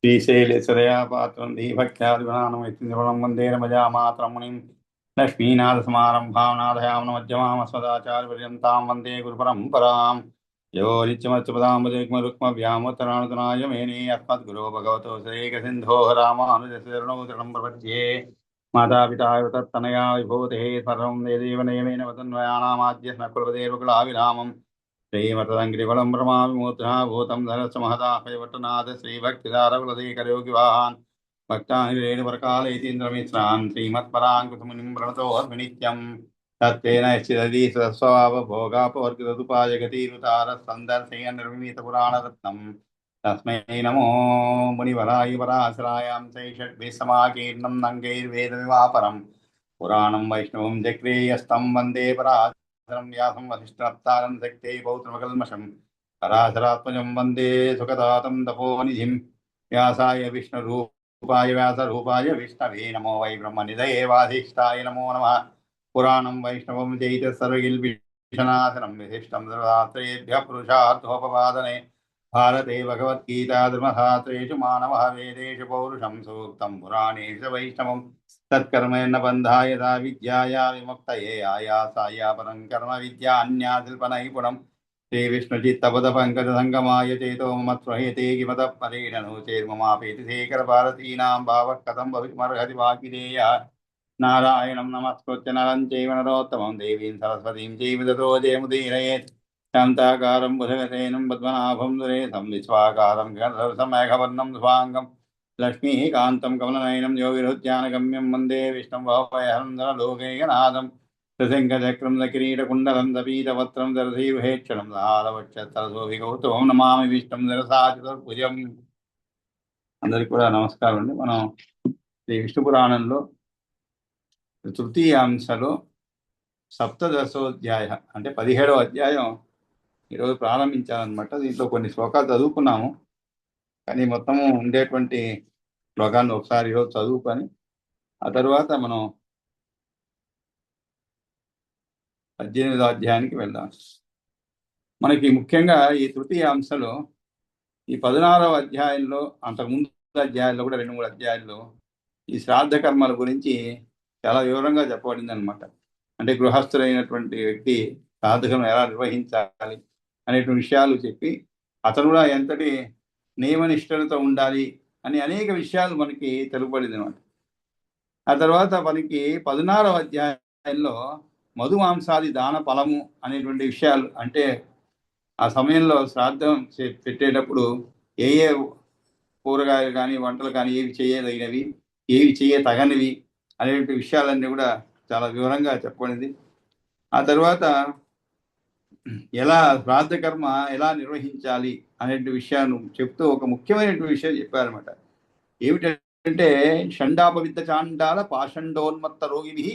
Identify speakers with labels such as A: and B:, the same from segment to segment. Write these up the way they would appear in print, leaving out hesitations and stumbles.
A: श्रीशैलेश्वरया पात्रं दीभक्त्यादिगुणानमैत्रिवणं वन्दे रमजामातरं मुनिं लक्ष्मीनाथसमारम्भां नाथयामनमध्यमामस्मदाचार्यपर्यन्तां वन्दे गुरुपरम्परां यो नित्यमच्युपदाम्बुजयुग्मरुक्मव्यामोत्तराणुतनाय मेने अस्मद्गुरो भगवतो श्रीकसिन्धो रामानुजशरणौ शरणं प्रपद्ये मातापिता तत्तनया विभूतेः सर्वं देदेव नियमेन वदन्वयानामाद्य कुलपतेर्वकुलाविरामम् श्रीमतदङ्ग्रिकुलं ब्रह्माविमूर्धा भूतं धनस्य महदाहयवटनाथ श्रीभक्तिदारकुलदेकरयोगिवाहान् भक्तानिरेणुपरकालयतीन्द्रमिश्रान् श्रीमत्पराङ्कुशमुनिं प्रणतोऽस्मि तत्तेन यश्चिदधि स्वस्वभावभोगापवर्गितदुपायगतिरुतारः सन्दर्शय निर्विनीतपुराणरत्नम् तस्मै नमो मुनिवराय पराशरायां चैषड्भिः समाकीर्णं नङ्गैर्वेदविवापरम् पुराणं वैष्णवं चक्रे यस्तं वन्दे परा व्यासं वसिष्ठनप्तारं शक्ते पौत्रमकल्मषं पराशरात्मजं वन्दे सुखदातं तपोनिधिं व्यासाय विष्णुरूपाय व्यासरूपाय विष्णवे नमो वै ब्रह्मनिधये वासिष्ठाय नमो नमः पुराणं वैष्णवं चैत सर्वगिल्बिषनाशनं विशिष्टं सर्वशास्त्रेभ्यः पुरुषार्थोपपादने भारते भगवद्गीता धर्मशास्त्रेषु मानवः वेदेषु पौरुषं सूक्तं पुराणेषु वैष्णवं तत्कर्मेण बन्धाय यदा विद्याया विमुक्तये आयासाय परं कर्म विद्या अन्याशिल्पनैपुणं श्रीविष्णुचित्तपदपङ्कजसङ्गमाय चेतो मत्स्वहेते किमतः परेणनो चेर्ममापेति शेखरभारतीनां भावः कथं भवितुमर्हति वाकिदेयः नारायणं नमस्कृत्य नरं चैव नरोत्तमं देवीं सरस्वतीं चैव ततो जयमुदीरयेत् शान्ताकारं बुधगसेनं पद्मनाभं सुरेशं विश्वाकारं गणधरसमेघवर्णं शुभाङ्गं लक्ष्मीकान्तं कमलनयनं योगिरुद्यानगम्यं वन्दे विष्णुं भवभयहरं त्रिशङ्खचक्रं किरीटकुण्डलं दपीतवस्त्रं दरसीरुहेक्षणं हारवक्षस्थलशोभिकौस्तुभं नमामि విష్ణుం నిరసాచతుర్భుజం. అందరికీ కూడా నమస్కారం అండి. మనం శ్రీ విష్ణు పురాణంలో తృతీయాంశలో సప్తదశోధ్యాయ అంటే 17వ అధ్యాయం ఈరోజు ప్రారంభించాలన్నమాట. దీంట్లో కొన్ని శ్లోకాలు చదువుకున్నాము, కానీ మొత్తము ఉండేటువంటి శ్లోకాలను ఒకసారి ఈరోజు చదువుకొని ఆ తర్వాత మనం 18వ అధ్యాయానికి వెళ్దాం. మనకి ముఖ్యంగా ఈ తృతీయ అంశలో ఈ 16వ అధ్యాయంలో, అంతకుముందు అధ్యాయాల్లో కూడా 2-3 అధ్యాయాల్లో ఈ శ్రాద్ధ కర్మల గురించి చాలా వివరంగా చెప్పబడింది అనమాట. అంటే గృహస్థులైనటువంటి వ్యక్తి శ్రాద్ధకర్మ ఎలా నిర్వహించాలి అనేటువంటి విషయాలు చెప్పి అతను కూడా ఎంతటి నియమనిష్టలతో ఉండాలి అని అనేక విషయాలు మనకి తెలుపబడింది అనమాట. ఆ తర్వాత మనకి 16వ అధ్యాయంలో మధుమాంసాది దాన ఫలము అనేటువంటి విషయాలు, అంటే ఆ సమయంలో శ్రాద్ధం పెట్టేటప్పుడు ఏ ఏ కూరగాయలు కానీ వంటలు కానీ ఏవి చేయదగినవి, ఏవి చేయతగనివి అనేటువంటి విషయాలన్నీ కూడా చాలా వివరంగా చెప్పబడింది. ఆ తర్వాత ఎలా శ్రాద్ధ కర్మ ఎలా నిర్వహించాలి అనేటువంటి విషయాన్ని చెప్తూ ఒక ముఖ్యమైనటువంటి విషయం చెప్పారన్నమాట. ఏమిటంటే షండాపవిద్ద చాండాల పాషండోన్మత్త రోగిభి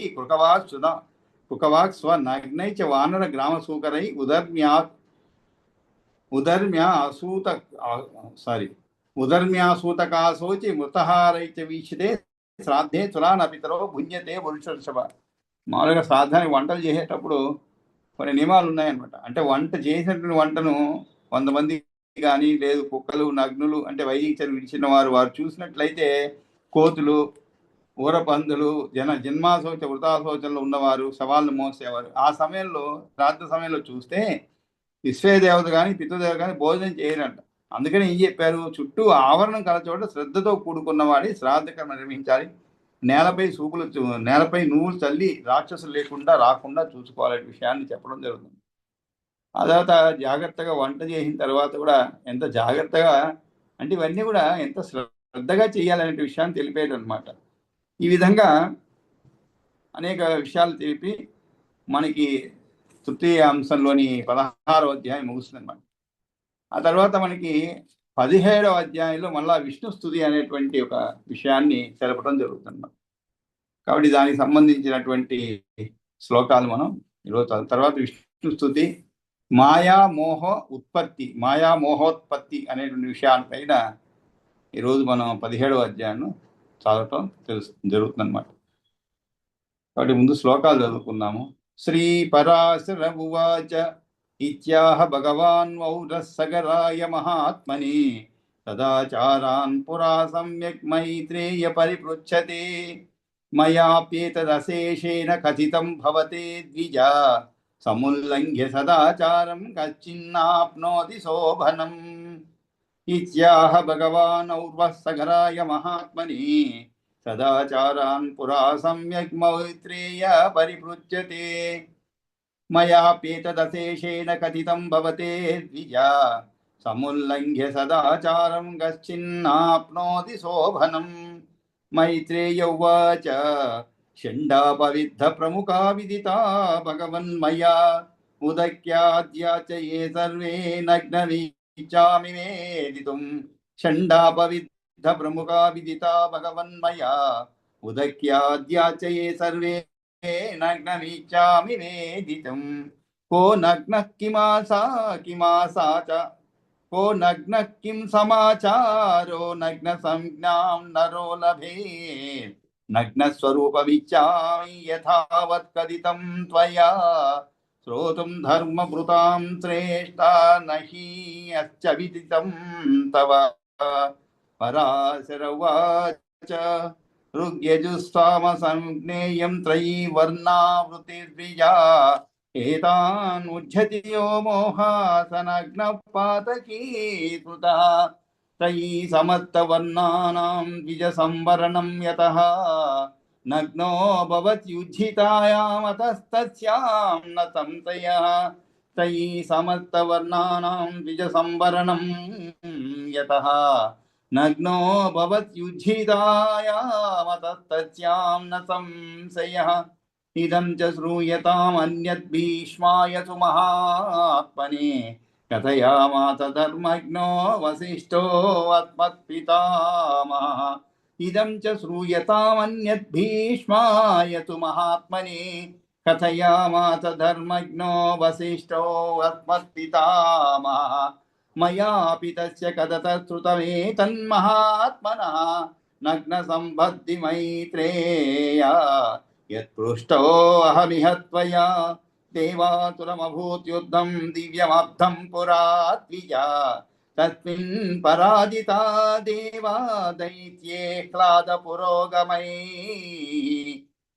A: కృకవాక్ స్వనగ్నై చ వానర గ్రామసూకరై ఉదర్మ్యాసూతకాశోచి మృతహారై చ వీక్షితే శ్రాద్ధే తులానపితరో భుంజతే పురుషర్షభ. మామూలుగా శ్రాద్ధానికి వంటలు చేసేటప్పుడు కొన్ని నియమాలు ఉన్నాయన్నమాట. అంటే వంట చేసినటువంటి వంటను 100 మంది కానీ లేదు కుక్కలు నగ్నులు అంటే వైదిక విడిచిన వారు చూసినట్లయితే కోతులు ఊరపందులు జన్మాశోచ వృతాశోచనలో ఉన్నవారు శవాలను మోసేవారు. ఆ సమయంలో శ్రాద్ధ సమయంలో చూస్తే విశ్వేదేవత కానీ పితృదేవత కానీ భోజనం చేయరంట. అందుకని ఏం చెప్పారు, చుట్టూ ఆవరణం కలచోట శ్రద్ధతో కూడుకున్నవాడి శ్రాద్ధ కర్మ నిర్వహించాలి. నేలపై నువ్వులు చల్లి రాక్షసులు రాకుండా చూసుకోవాలనే విషయాన్ని చెప్పడం జరుగుతుంది. ఆ తర్వాత జాగ్రత్తగా వంట చేసిన తర్వాత కూడా ఎంత జాగ్రత్తగా అంటే ఇవన్నీ కూడా ఎంత శ్రద్ధగా చేయాలనే విషయాన్ని తెలిపేది అనమాట. ఈ విధంగా అనేక విషయాలు తెలిపి మనకి తృతీయ అంశంలోని 16వ అధ్యాయం ముగుస్తుంది అనమాట. ఆ తర్వాత మనకి 17వ అధ్యాయంలో మళ్ళా విష్ణు స్తుతి అనేటువంటి ఒక విషయాన్ని తెలపడం జరుగుతుంది. కాబట్టి దానికి సంబంధించినటువంటి శ్లోకాలు మనం ఈరోజు తర్వాత విష్ణు స్తుతి మాయామోహోత్పత్తి అనేటువంటి విషయాలపైన ఈరోజు మనం 17వ అధ్యాయాన్ని చదవటం జరుగుతుందన్నమాట. కాబట్టి ముందు శ్లోకాలు చదువుకున్నాము. శ్రీ పరాశర ఉవాచ ఇత్యాహ భగవాన్ వౌరస్సగరాయ మహాత్మని सदाचारान् पुरा सम्यक् मैत्रेय परिपृच्छते मयाप्येतदशेषेण कथितं भवते द्विजा समुल्लङ्घ्य सदाचारं कश्चिन्नाप्नोति शोभनम् इत्याह भगवान् और्वः महात्मनि सदाचारान् पुरा सम्यक् मैत्रेय परिपृच्छते मयाप्येतदशेषेण कथितं भवते द्विजा समुल्लङ्घ्य सदाचारं कश्चिन्नाप्नोति शोभनम् मैत्रेय उवाच षण्डापविद्धप्रमुखा विदिता भगवन्मया उदक्याद्या च ये सर्वे नग्नवीचामि वेदितुं षण्डापविद्धप्रमुखा विदिता भगवन्मया उदक्याद्या च ये सर्वे नग्नमीच्छामि वेदितुं को नग्नः किमासा च को नग्नः किं समाचारो नग्न संज्ञां नरो लभेत् नग्नस्वरूपमिच्छामि यथावत् कथितं त्वया श्रोतुं धर्मभृतां श्रेष्ठा न हि यश्च विदितं तव पराशर उवाच ऋग्यजुस्सामसंज्ञेयं त्रयी वर्णावृतिर्द्विजा एतान् उज्झति यो मोहासनग्नः पातकी कृतः त्रयी समस्तवर्णानां द्विजसंवरणं यतः नग्नो भवत्युज्झितायामतस्तस्यां न संशयः त्रयी समस्तवर्णानां द्विजसंवरणं यतः नग्नो भवत्युज्झितायामतस्तस्यां न संशयः इदं च श्रूयतामन्यद् भीष्माय तु महात्मने कथयामास धर्मज्ञो वसिष्ठो अस्मत्पितामहः इदं च श्रूयतामन्यद् भीष्माय तु महात्मने कथयामास धर्मज्ञो वसिष्ठो अस्मत्पितामहः मयापि तस्य कथतः श्रुतमेतन्महात्मनः नग्नसम्बद्धि मैत्रेया यत्पृष्टो अहमिह त्वया देवातुरमभूत् युद्धं दिव्यमब्धं पुरा द्विजा तस्मिन् पराजिता देवा दैत्ये क्लादपुरोगमैः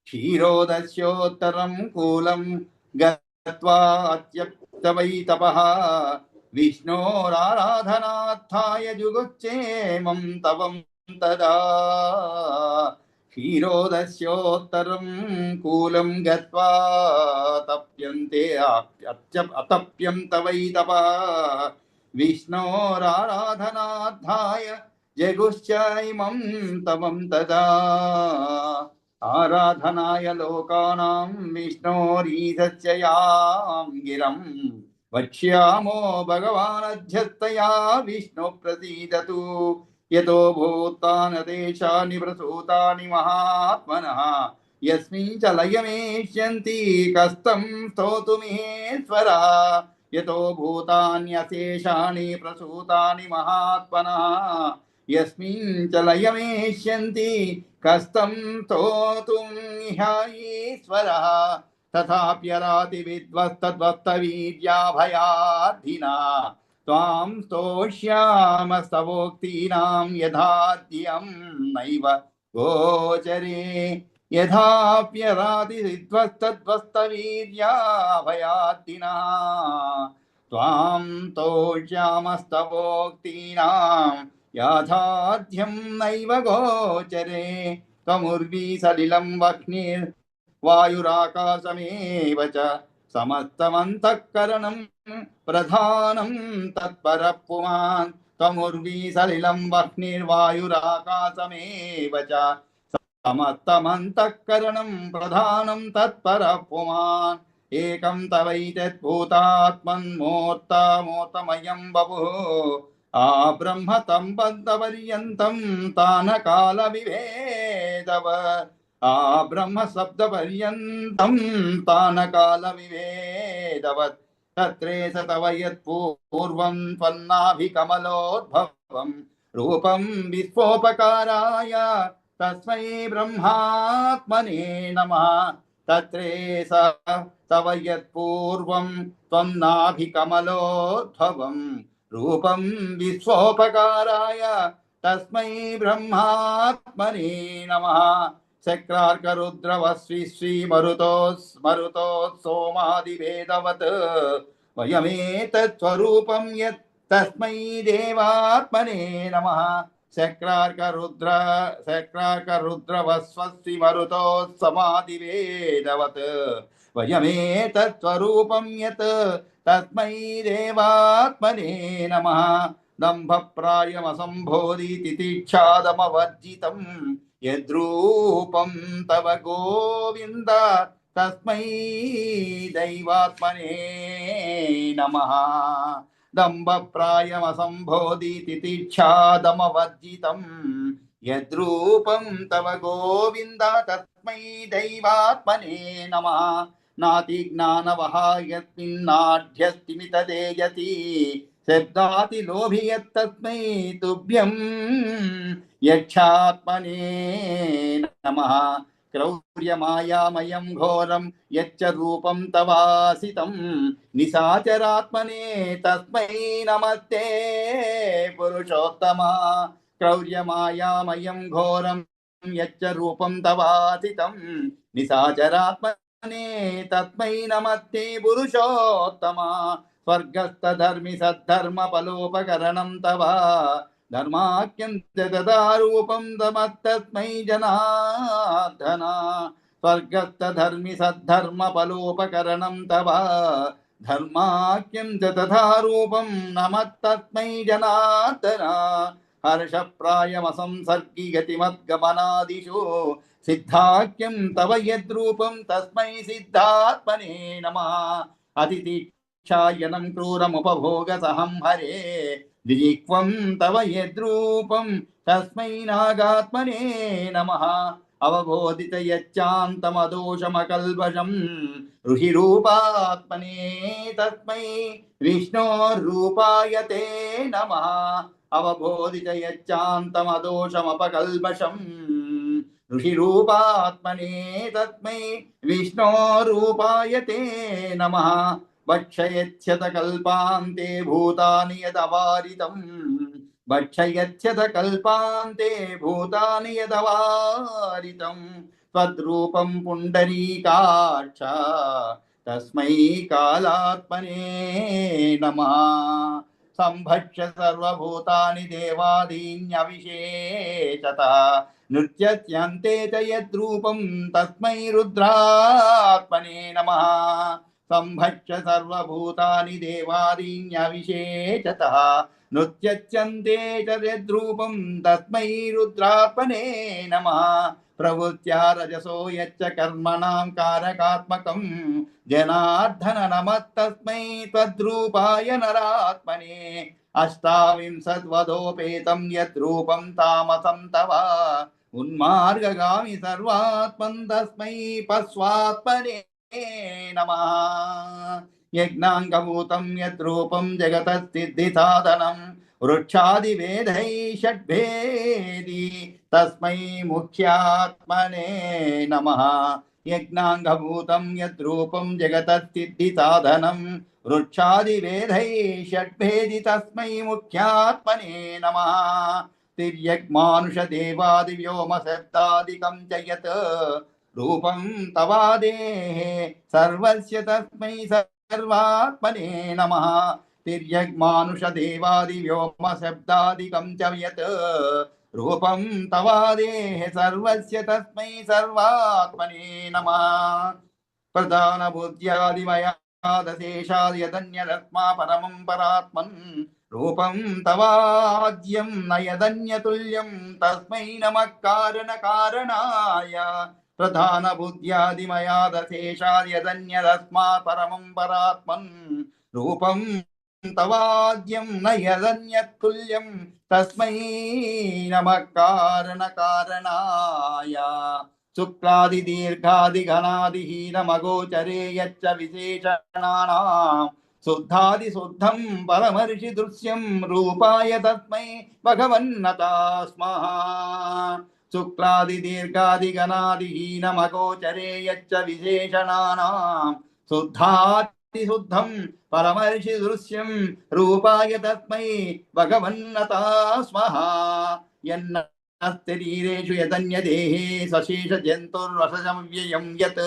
A: क्षीरोदस्योत्तरं कूलं गत्वा अत्यप्तवै तपः विष्णोराराधनार्थाय जुगुच्चेमं तवं तदा क्षीरोदस्योत्तरं कूलं गत्वा तप्यन्ते अतप्यं तवै तपः विष्णोराराधनार्थाय जगुश्चैमं तवं तदा आराधनाय लोकानां विष्णोरीधस्य यां गिरं वक्ष्यामो भगवानध्यस्तया विष्णु प्रसीदतु यतो भूतानि देशानि प्रसूतानि महात्मनः यस्मिन् च लयमेष्यन्ति कस्तं स्तोतुमीश्वरः यतो भूतान्यशेषाणि प्रसूतानि महात्मनः यस्मिन् च लयमेष्यन्ति कस्तं स्तोतुमिह ईश्वरः तथाप्यराति विद्वस्तद्वस्तवीर्या भयार्थिना त्वां स्तोष्यामस्तवोक्तीनां यथाद्यं नैव गोचरे यथाप्यराति विद्वस्तद्वस्तवीर्या भयार्थिना त्वां स्तोष्यामस्तवोक्तीनां याथाद्यं नैव गोचरे त्वमुर्वी सलिलं वह्निर्वायुराकाशमेव च समस्तमन्तःकरणं प्रधानं तत्परः पुमान् त्वमुर्वी सलिलं वह्निर्वायुराकाशमेव च समस्तमन्तःकरणं प्रधानं तत्परः पुमान् एकं तवैतद्भूतात्मन्मूर्तमूर्तमयं बभुः ब्रह्म तं पदपर्यन्तं तानकालविभेदव ब्रह्म शब्दपर्यन्तं तानकालविभेदवत् तत्रेष तव यत्पूर्वं त्वन्नाभिकमलोद्भवं रूपं विश्वोपकाराय तस्मै ब्रह्मात्मने नमः तत्रेष तव यत्पूर्वं त्वन्नाभिकमलोद्भवं రూపం విశ్వోపకారాయ తస్మై బ్రహ్మాత్మనే నమః. శక్రార్కరుద్రవస్వి శ్రీమరుతో స్మరుతో సోమాదివేదవత్ వయమేతత్స్వరూపం యత్ తస్మై దేవాత్మనే నమః. శక్రార్కరుద్రవస్వస్తి మరుతో సమాదివేదవత్ వయమేతత్స్వరూపం యత్ తస్మై దేవాత్మనే నమః. దంభప్రాయమసంబోధి తితిక్షాదమవర్జితం యద్రూపం తవ గోవింద తస్మై దైవాత్మనే నమః. దంభప్రాయమసంబోధి తితిక్షాదమవర్జితం యద్రూపం తవ గోవింద తస్మై దైవాత్మనే నమః. నాతి జ్ఞానవహ యస్మిన్నాఢ్యస్తిమితదేయతి శబ్దాతి లోభి యత్తస్మై తుభ్యం యక్షాత్మనే నమః. క్రౌర్యమాయామయం ఘోరం యచ్చ రూపం తవాసితం నిశాచరాత్మనే తస్మై నమస్తే పురుషోత్తమ. క్రౌర్యమాయామయం ఘోరం యచ్చ రూపం తవాసితం నిశాచరాత్మనే తస్మై నమస్తే పురుషోత్తమ. స్వర్గస్థధర్మి సద్ధర్మ ఫలోపకరణం తవ ధర్మాఖ్యం దదారూపం తమస్తస్మై జనార్దన. స్వర్గస్థధర్మి సద్ధర్మ ఫలోపకరణం తవ ధర్మాఖ్యం దదారూపం నమస్తస్మై జనార్దన. హర్షప్రాయమసంసర్గి గతిమద్గమనాదిషు సిద్ధాఖ్యం తవ యద్రూపం తస్మై సిద్ధాత్మనే నమః. అతిథిక్షాయనం క్రూరముపభోగసహం హరే దిక్వం తవ యద్రూపం తస్మై నాగాత్మనే నమః. అవబోధిత యచ్చాంతమదోషమకల్పషం ఋషిరూపాత్మనే తస్మై విష్ణోరూపాయ తే నమః. అవబోధిత యచ్చాంతమదోషమపకల్పషం ఋషిరూపాత్మనే తస్మై విష్ణోరూపాయ తే నమః. భక్షయత్స్యత కల్పాంతే భూతాని యదవారితం భక్షయత్స్యత కల్పాంతే భూతాని యదవారితం త్వద్రూపం పుండరీకాక్ష తస్మై కాలాత్మనే నమః. సంభక్ష్య సర్వభూతాని దేవాదీన్యవిశేషత నృత్యత్యంతే చ యద్రూపం తస్మై రుద్రాత్మనే నమః. సంభక్ష్య సర్వభూతాని దేవాదీన్యవిశేషత నృత్యత్యంతే చ యద్రూపం తస్మై రుద్రాత్మనే నమః. ప్రవృత్యా రజసో యచ్చ కర్మణాం కారకాత్మకం జనార్దన నమస్తస్మై త్వద్రూపాయ నరాత్మనే. అష్టావింశద్వదోపేతం యద్రూపం తామసం తవ ఉన్మార్గగామి సర్వాత్మం తస్మై పస్వాత్మనే నమః. యజ్ఞాంగభూతం యద్రూపం జగతస్థిద్ధి సాధనం వృక్షాదివేదై షడ్భేది తస్మై ముఖ్యాత్మనే నమః. యజ్ఞాంగభూతం యద్రూపం జగతస్థిద్ధి సాధనం వృక్షాదివేదై షడ్భేది తస్మై ముఖ్యాత్మనే నమః. తిర్యగ్మానుషదేవాది వ్యోమ శబ్దాదికం చ యత్ రూపం తవాదేః సర్వస్య తస్మై సర్వాత్మనే నమః. తిర్యగ్మానుషదేవాది వ్యోమ శబ్దాదికం చ యత్ రూపం తవాదేః సర్వస్య తస్మై సర్వాత్మనే నమః. ప్రధాన బుద్ధ్యాదిమయాదశేషాద్ యదన్యదస్మా పరమం పరాత్మన్ రూపం తవాద్యం నయదన్యతుల్యం తస్మై నమః కారణ కారణాయ. ప్రధాన బుద్ధ్యాదిమయాదశేషాద్ యదన్యదస్మా పరమం పరాత్మన్ రూపం తవాద్యం నయదన్యతుల్యం తస్మై నమః కారణ కారణాయ. శుక్లాది దీర్ఘాది ఘనాదిహీనమగోచరే యచ్చ విశేషణానాం శుద్ధాది శుద్ధం పరమర్షి దృశ్యం రూపాయ తస్మై భగవన్నతా స్మః. శుక్లాది దీర్ఘాది గణాదిహీనమగోచరే యచ్చ విశేషణానాం శుద్ధాది శుద్ధం పరమర్షి దృశ్యం రూపాయ తస్మై భగవన్నతా స్మః శరీరేషు యదన్యదేహే సశేష జంతుర్వసజమవ్యయం యత్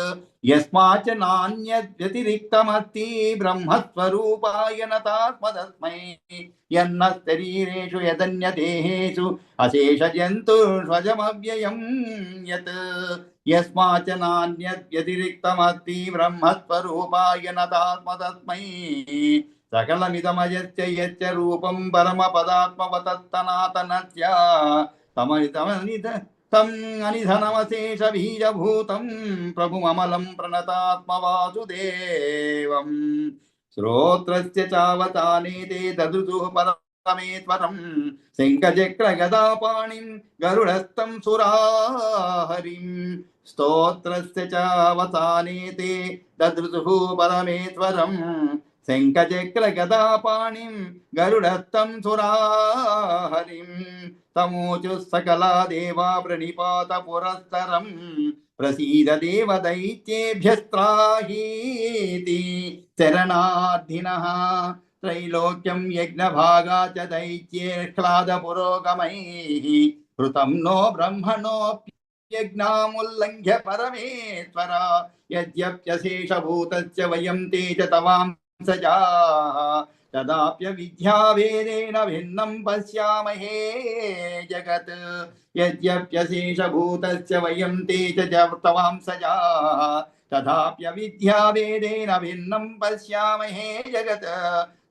A: యస్మాచ నాన్యద్వ్యతిరిక్తమస్తి బ్రహ్మస్వరూపాయ నతాత్మతస్మై యన్న శరీరేషు యదన్యదేహేషు అశేష జంతుర్వసజమవ్యయం యత్ యస్మాచ నాన్యద్వ్యతిరిక్తమస్తి బ్రహ్మస్వరూపాయ నతాత్మతస్మై సకలమిదమయస్య యస్య రూపం పరమపదాత్మవతత్తనాతనస్య తం అనిధనమశేష బీజభూతం ప్రభుమమలం ప్రణతాత్మవాసుదేవం శ్రోత్రస్య చావతానేతే దదృశు పరమేశ్వరం శంఖచక్ర గదాపాణిం గరుడస్థం సురాహరిం స్తోత్రస్య చావతానేతే దదృశు పరమేశ్వరం శంఖచక్ర గదాపాణిం గరుడస్థం సురాహరిం తమోచు సకలా దేవా ప్రణిపాత పురస్తరం ప్రసీద దేవ దైత్యేభ్యస్త్రాహీతి శరణార్థినః త్రైలోక్యం యజ్ఞభాగా చ దైత్యేర్హ్లాద పురోగమైః కృతం నో బ్రహ్మణోప్యజ్ఞాముల్లంఘ్య పరమేశ్వర యద్యప్యశేషభూతస్య వయం తే చ తవాంసజాః తదాప్యవిద్యావేదేన భిన్నం పశ్యామహే జగత్ యద్యప్యశేషభూతస్య వయం తే చ తవాంసజాః తదాప్యవిద్యావేదేన భిన్నం పశ్యామహే జగత్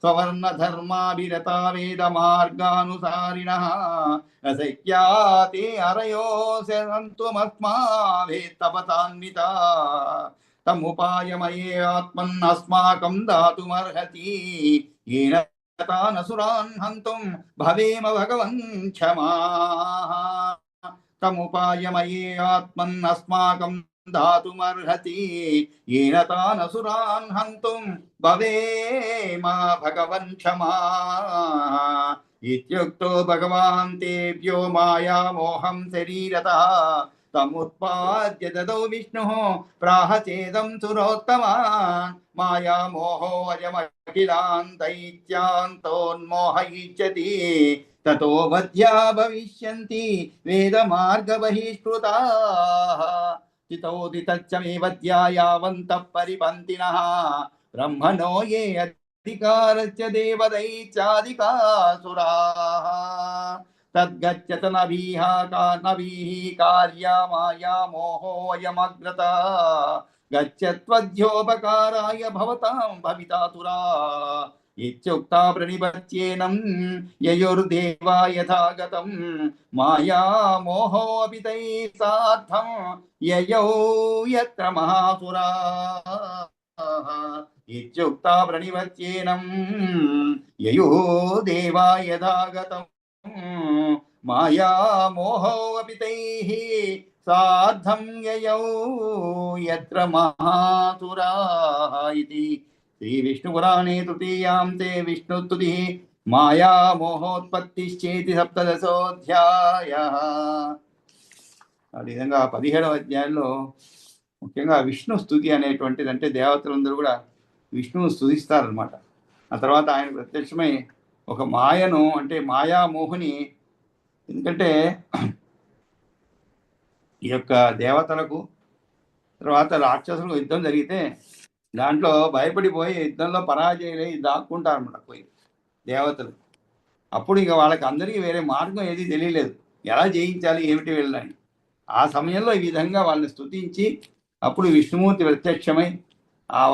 A: స్వర్ణధర్మాభిరతా వేదమార్గానుసారిణః అశక్యా తే అరయో సంతుమస్మాభిస్తపతాన్వితా తముపాయమయే ఆత్మన్నస్మాకం దాతుమర్హతి येन तानसुरान् हन्तुं भवेम भगवन् क्षमाः तमुपायमये आत्मन्नस्माकं दातुमर्हति येन तानसुरान् हन्तुं भवेम भगवन् क्षमाः इत्युक्तो भगवान् तेभ्यो मायामोहं शरीरतः तमुत्पाद्य ददौ विष्णुः प्राह चेदं सुरोत्तमान् मायामोहो अयमखिलान् दैत्यान्तोन्मोहयिष्यति ततो वध्या भविष्यन्ति वेदमार्गबहिष्कृताः चितोदितच्च मे वध्या यावन्तः परिपन्थिनः ब्रह्मणो ये अधिकारस्य देवदैत्यादिकासुराः तद्गच्छत नभीः कार्या माया मोहोऽयमग्रता गच्छत्वद्योपकाराय भवतां भवितातुरा इत्युक्ता प्रणिपत्येनं ययोर्देवा यथा गतं माया मोहोऽपि तैः सार्धं ययौ यत्र महासुराः इत्युक्ता प्रणिपत्येनं ययुः देवा यथा गतं माया मोहोऽपि तैः सार्धं ययौ यत्र महासुराः इति श्रीविष्णुपुराणे तृतीयांते विष्णुस्तुतिः माया मोहोत्पत्तिश्चेति सप्तदशोऽध्यायः। ఆ విధంగా 17వ అధ్యాయంలో ముఖ్యంగా విష్ణు స్తుతి అనేటువంటిది, అంటే దేవతలందరూ కూడా విష్ణువు స్తుతిస్తారనమాట. ఆ తర్వాత ఆయన ప్రత్యక్షమై ఒక మాయను, అంటే మాయామోహుని, ఎందుకంటే ఈ యొక్క దేవతలకు తర్వాత రాక్షసులకు యుద్ధం జరిగితే దాంట్లో భయపడిపోయి యుద్ధంలో పరాజయలై దాక్కుంటారన్నమాట పోయి దేవతలు. అప్పుడు ఇక వాళ్ళకి అందరికీ వేరే మార్గం ఏది తెలియలేదు, ఎలా జయించాలి ఏమిటి వెళ్ళని. ఆ సమయంలో ఈ విధంగా వాళ్ళని స్తుతించి అప్పుడు విష్ణుమూర్తి ప్రత్యక్షమై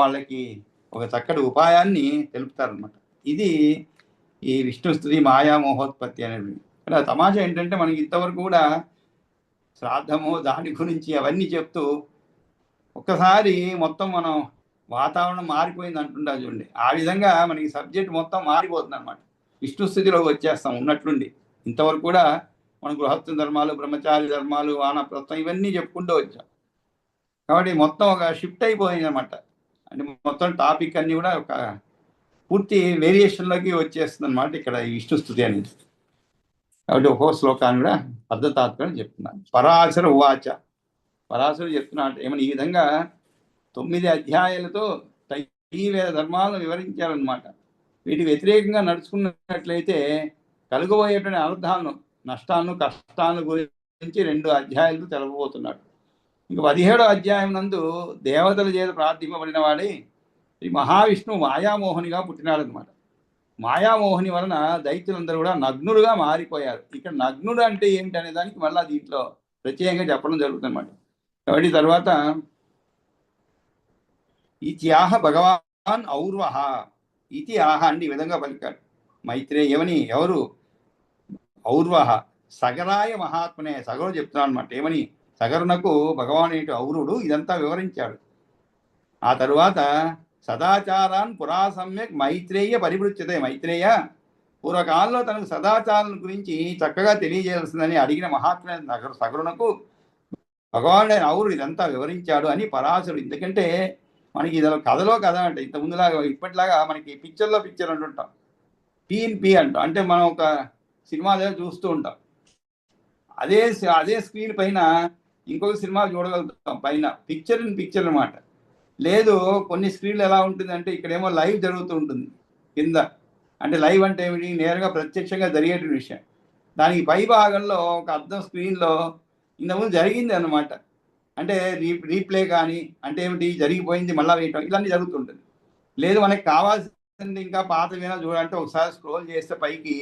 A: వాళ్ళకి ఒక చక్కటి ఉపాయాన్ని తెలుపుతారనమాట. ఇది ఈ విష్ణు స్తుతి మాయా మోహోత్పత్తి అనేది. ఇక్కడ తమాషా ఏంటంటే మనకి ఇంతవరకు కూడా శ్రాద్ధము దాని గురించి అవన్నీ చెప్తూ ఒక్కసారి మొత్తం మనం వాతావరణం మారిపోయింది అంటుంటా చూడండి. ఆ విధంగా మనకి సబ్జెక్ట్ మొత్తం మారిపోతుంది అనమాట. విష్ణు స్థితిలోకి వచ్చేస్తాం ఉన్నట్లుండి. ఇంతవరకు కూడా మన గృహస్థ ధర్మాలు, బ్రహ్మచారి ధర్మాలు, వానప్రస్థం ఇవన్నీ చెప్పుకుంటూ వచ్చాం. కాబట్టి మొత్తం ఒక షిఫ్ట్ అయిపోయింది అనమాట. అంటే మొత్తం టాపిక్ అన్నీ కూడా ఒక పూర్తి వేరియేషన్లోకి వచ్చేస్తుంది అనమాట ఇక్కడ ఈ విష్ణు స్థుతి అనేది. కాబట్టి ఒక్కో శ్లోకాన్ని కూడా అర్ధతాత్పర్యం చెప్తున్నాను. పరాశర ఉవాచ, పరాశరుడు చెప్తున్నాడు ఏమని, ఈ విధంగా 9 అధ్యాయాలతో లేదా ధర్మాలను వివరించారనమాట. వీటికి వ్యతిరేకంగా నడుచుకున్నట్లయితే కలుగబోయేటువంటి అనర్థాలను, నష్టాలను, కష్టాలను గురించి 2 అధ్యాయాలు తెలపబోతున్నాడు. ఇంక 17వ అధ్యాయం నందు దేవతల చేత ప్రార్థింపబడిన వాడే ఈ మహావిష్ణువు మాయామోహనిగా పుట్టినాడనమాట. మాయామోహిని వలన దైత్యులందరూ కూడా నగ్నులుగా మారిపోయారు. ఇక్కడ నగ్నుడు అంటే ఏమిటి అనే దానికి మళ్ళీ దీంట్లో ప్రత్యేకంగా చెప్పడం జరుగుతుంది అనమాట. కాబట్టి తర్వాత ఇత్యాహ భగవాన్ ఔర్వహ, ఇతి ఆహ అండి ఈ విధంగా పలికాడు మైత్రేయమని. ఎవరు? ఔర్వహ సగరాయ మహాత్మనే. సగరుడు చెప్తున్నాడు అనమాట. ఏమని? సగరునకు భగవాన్ ఏంటి ఔరుడు ఇదంతా వివరించాడు. ఆ తరువాత సదాచారాన్ పురా సమ్యక్ మైత్రేయ పరిభృత్యతే. మైత్రేయ పూర్వకాలంలో తనకు సదాచారం గురించి చక్కగా తెలియజేయాల్సిందని అడిగిన మహాత్మ సగరునకు భగవానుడైన ఔరుడు ఇదంతా వివరించాడు అని పరాశరుడు. ఎందుకంటే మనకి ఇది కథలో కథ అంటే ఇంతకుముందులాగా ఇప్పటిలాగా మనకి పిక్చర్ అంటుంటాం. పి అంటాం. అంటే మనం ఒక సినిమా దగ్గర చూస్తూ ఉంటాం. అదే స్క్రీన్ పైన ఇంకొక సినిమా చూడగలుగుతాం. పైన పిక్చర్ అనమాట. లేదు కొన్ని స్క్రీన్లు ఎలా ఉంటుంది అంటే ఇక్కడేమో లైవ్ జరుగుతూ ఉంటుంది కింద. అంటే లైవ్ అంటే ఏమిటి? నేరుగా ప్రత్యక్షంగా జరిగేటువంటి విషయం. దానికి పై భాగంలో ఒక అద్దం స్క్రీన్లో ఇంతకుముందు జరిగింది అన్నమాట. అంటే రీప్లే కానీ అంటే ఏమిటి జరిగిపోయింది మళ్ళీ వేయటం ఇలాంటి జరుగుతుంటుంది. లేదు మనకి కావాల్సింది ఇంకా పాత వినా చూడాలంటే ఒకసారి స్క్రోల్ చేస్తే పైకి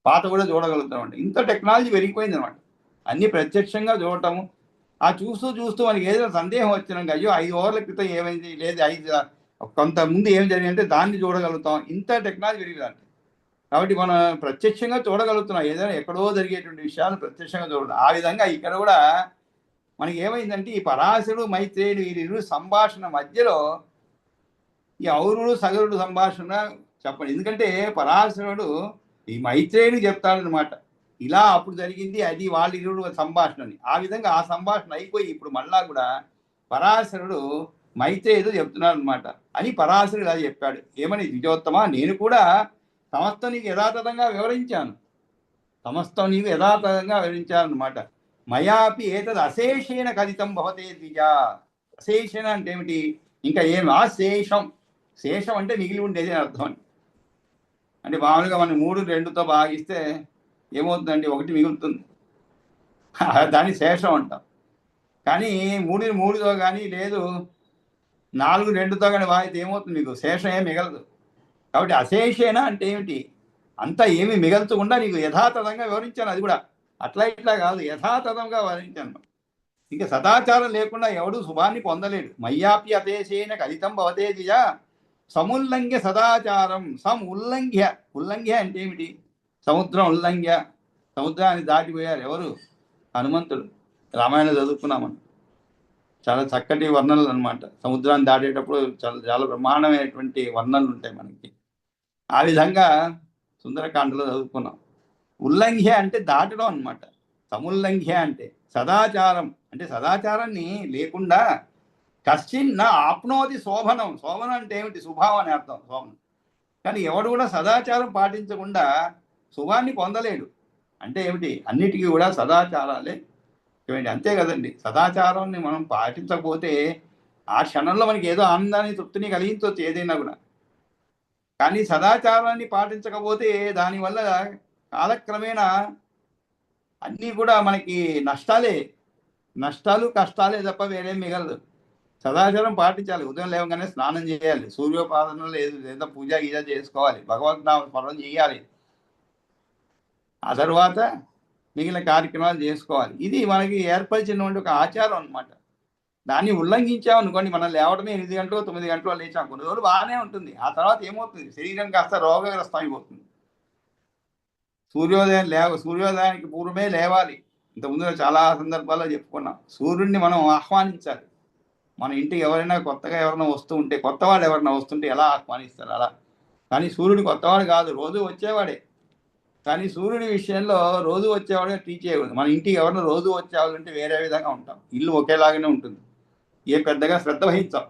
A: పాత కూడా చూడగలుగుతాం అండి. ఇంత టెక్నాలజీ పెరిగిపోయింది అనమాట. అన్ని ప్రత్యక్షంగా చూడటము. ఆ చూస్తూ మనకి ఏదైనా సందేహం వచ్చినాక అయ్యో 5 ఓవర్ల క్రితం ఏమైంది, లేదు కొంత ముందు ఏం జరిగిందంటే దాన్ని చూడగలుగుతాం. ఇంత టెక్నాలజీ పెరిగిందంటే కాబట్టి మనం ప్రత్యక్షంగా చూడగలుగుతున్నాం. ఏదైనా ఎక్కడో జరిగేటువంటి విషయాలు ప్రత్యక్షంగా చూడగలుగుతాం. ఆ విధంగా ఇక్కడ కూడా మనకి ఏమైందంటే ఈ పరాశరుడు మైత్రేయుడు వీరిరువురు సంభాషణ మధ్యలో ఈ ఔరుడు సగరుడు సంభాషణ చెప్పండి. ఎందుకంటే పరాశరుడు ఈ మైత్రేయుడికి చెప్తాడనమాట. ఇలా అప్పుడు జరిగింది అది వాళ్ళిరువురు సంభాషణని. ఆ విధంగా ఆ సంభాషణ అయిపోయి ఇప్పుడు మళ్ళా కూడా పరాశరుడు మైత్రేయుడు చెప్తున్నాడు అనమాట. అని పరాశరుడు ఇలా చెప్పాడు. ఏమని? ద్విజోత్తమ, నేను కూడా సమస్తం నీకు యథాతథంగా వివరించాను. అనమాట. మయాపి ఏతద్ అశేషేణ కథితం భవతే ద్విజ. అశేషణ అంటే ఏమిటి? ఇంకా ఏం అశేషం. శేషం అంటే మిగిలి ఉండేది అర్థం అని. అంటే మామూలుగా మనం 3 2తో భాగిస్తే ఏమవుతుందండి? 1 మిగులుతుంది. దాన్ని శేషం అంటాం. కానీ 3ని 3తో కానీ లేదు 4 2తో కానీ భాగితే ఏమవుతుంది? మీకు శేషం ఏం మిగలదు. కాబట్టి అశేషేణ అంటే ఏమిటి? అంతా ఏమి మిగల్చకుండా నీకు యథాతథంగా వివరించాను. అది కూడా అట్లా ఇట్లా కాదు, యథాతథంగా వివరించాను. ఇంకా సదాచారం లేకుండా ఎవడు శుభాన్ని పొందలేడు. మయ్యాపి అతేశేన కలితం భవతే దిజ సముల్లంఘ్య సదాచారం. ఉల్లంఘ్య అంటే ఏమిటి? సముద్రం ఉల్లంఘ్య. సముద్రాన్ని దాటిపోయారు ఎవరు? హనుమంతుడు. రామాయణం చదువుకున్నామని చాలా చక్కటి వర్ణనలు అనమాట. సముద్రాన్ని దాటేటప్పుడు చాలా బ్రహ్మాండమైనటువంటి వర్ణనలు ఉంటాయి మనకి. ఆ విధంగా సుందరకాండలో చదువుకున్నాం. ఉల్లంఘ్య అంటే దాటడం అనమాట. సముల్లంఘ్య అంటే సదాచారం. అంటే సదాచారాన్ని లేకుండా కశ్చిన్ నా ఆప్నోతి శోభనం. శోభనం అంటే ఏమిటి? శుభావం అని అర్థం. శోభనం. కానీ ఎవడు కూడా సదాచారం పాటించకుండా శుభాన్ని పొందలేడు. అంటే ఏమిటి? అన్నిటికీ కూడా సదాచారాలే ఏమిటి? అంతే కదండి. సదాచారాన్ని మనం పాటించకపోతే ఆ క్షణంలో మనకి ఏదో ఆనందాన్ని తృప్తిని కలిగించవచ్చు ఏదైనా కూడా. కానీ సదాచారాన్ని పాటించకపోతే దానివల్ల కాలక్రమేణా అన్నీ కూడా మనకి నష్టాలు కష్టాలే తప్ప వేరేం మిగలదు. సదాచారం పాటించాలి. ఉదయం లేవగానే స్నానం చేయాలి, సూర్యోపాసన లేదా పూజ గీజ చేసుకోవాలి, భగవద్నామ స్మరణ చేయాలి. ఆ తర్వాత మిగిలిన కార్యక్రమాలు చేసుకోవాలి. ఇది మనకి ఏర్పరిచినటువంటి ఒక ఆచారం అనమాట. దాన్ని ఉల్లంఘించామనుకోండి, మనం లేవడమే 8 గంటలు 9 గంటలు లేచాం, కొన్ని రోజులు బాగానే ఉంటుంది. ఆ తర్వాత ఏమవుతుంది? శరీరం కాస్త రోగగ్రస్తం అయిపోతుంది. సూర్యోదయానికి పూర్వమే లేవాలి. ఇంతకుముందు చాలా సందర్భాల్లో చెప్పుకున్నాం. సూర్యుడిని మనం ఆహ్వానించాలి. మన ఇంటికి ఎవరైనా కొత్తగా ఎవరైనా వస్తూ ఉంటే, కొత్త వాళ్ళు ఎవరైనా వస్తుంటే ఎలా ఆహ్వానిస్తారు అలా. కానీ సూర్యుడు కొత్తవాడు కాదు, రోజు వచ్చేవాడే. కానీ సూర్యుడి విషయంలో రోజు వచ్చేవాడే ట్రీట్ చేయకూడదు. మన ఇంటికి ఎవరైనా రోజు వచ్చేవాళ్ళంటే వేరే విధంగా ఉంటాం. ఇల్లు ఒకేలాగానే ఉంటుంది. పెద్దగా శ్రద్ధ వహించాం.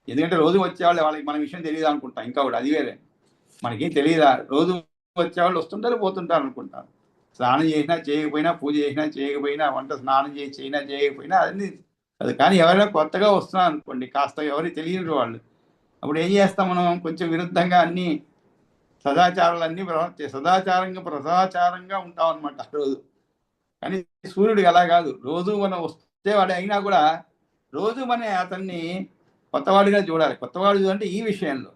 A: ఎందుకంటే రోజు వచ్చేవాళ్ళు వాళ్ళకి మన విషయం తెలియదు అనుకుంటాం. ఇంకా కూడా అది వేరే. మనకేం తెలియదా? రోజు వచ్చేవాళ్ళు వస్తుంటారు పోతుంటారు అనుకుంటారు. స్నానం చేసినా చేయకపోయినా, పూజ చేసినా చేయకపోయినా, వంట స్నానం చేసినా చేయకపోయినా అది. కానీ ఎవరైనా కొత్తగా వస్తున్నారు అనుకోండి, కాస్త ఎవరికి తెలియని వాళ్ళు అప్పుడు ఏం చేస్తాం మనం? కొంచెం విరుద్ధంగా అన్ని సదాచారాలన్నీ సదాచారంగా ఉంటాం అనమాట ఆ రోజు. కానీ సూర్యుడు అలా కాదు. రోజు మనం వస్తే వాడు అయినా కూడా రోజు మన అతన్ని కొత్తవాడిగా చూడాలి. కొత్తవాడు అంటే ఈ విషయంలో.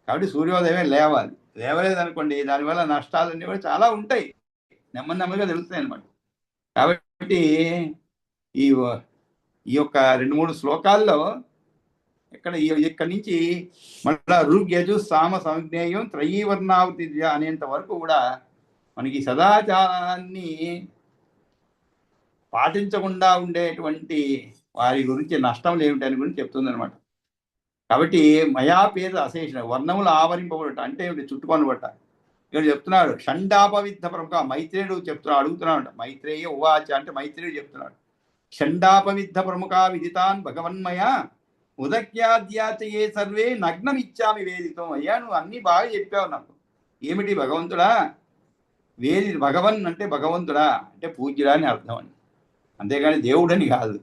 A: కాబట్టి సూర్యోదయమే లేవాలి. లేవలేదనుకోండి దానివల్ల నష్టాలన్నీ కూడా చాలా ఉంటాయి. నెమ్మదిగా తెలుస్తాయి అనమాట. కాబట్టి ఈ ఈ యొక్క 2-3 శ్లోకాల్లో ఇక్కడి నుంచి మళ్ళా ఋగ్యజు సామ సంజ్ఞేయం త్రయీవర్ణావృతి అనేంత వరకు కూడా మనకి సదాచారాన్ని పాటించకుండా ఉండేటువంటి వారి గురించి నష్టం ఏమిటని గురించి చెప్తుంది అనమాట. కాబట్టి మయా పేద అశేషణ వర్ణములు ఆవరింపబడట అంటే చుట్టుకొనబట్ట. ఇక్కడ చెప్తున్నాడు షండాపవిద్ధ ప్రముఖ. మైత్రేయుడు చెప్తున్నాడు, అడుగుతున్నాడు. మైత్రేయ ఉవాచ అంటే మైత్రేయుడు చెప్తున్నాడు, షండాపవిద్ధ ప్రముఖ విదితాన్ భగవన్మయ ఉదక్యాద్యాచయే సర్వే నగ్నమిచ్చామి వేదితం. అయ్యా నువ్వు అన్ని బాగా చెప్పావు నాకు. ఏమిటి భగవంతుడా? భగవన్ అంటే భగవంతుడా అంటే పూజ్యుడా అని అర్థం అండి, అంతేగాని దేవుడని కాదు.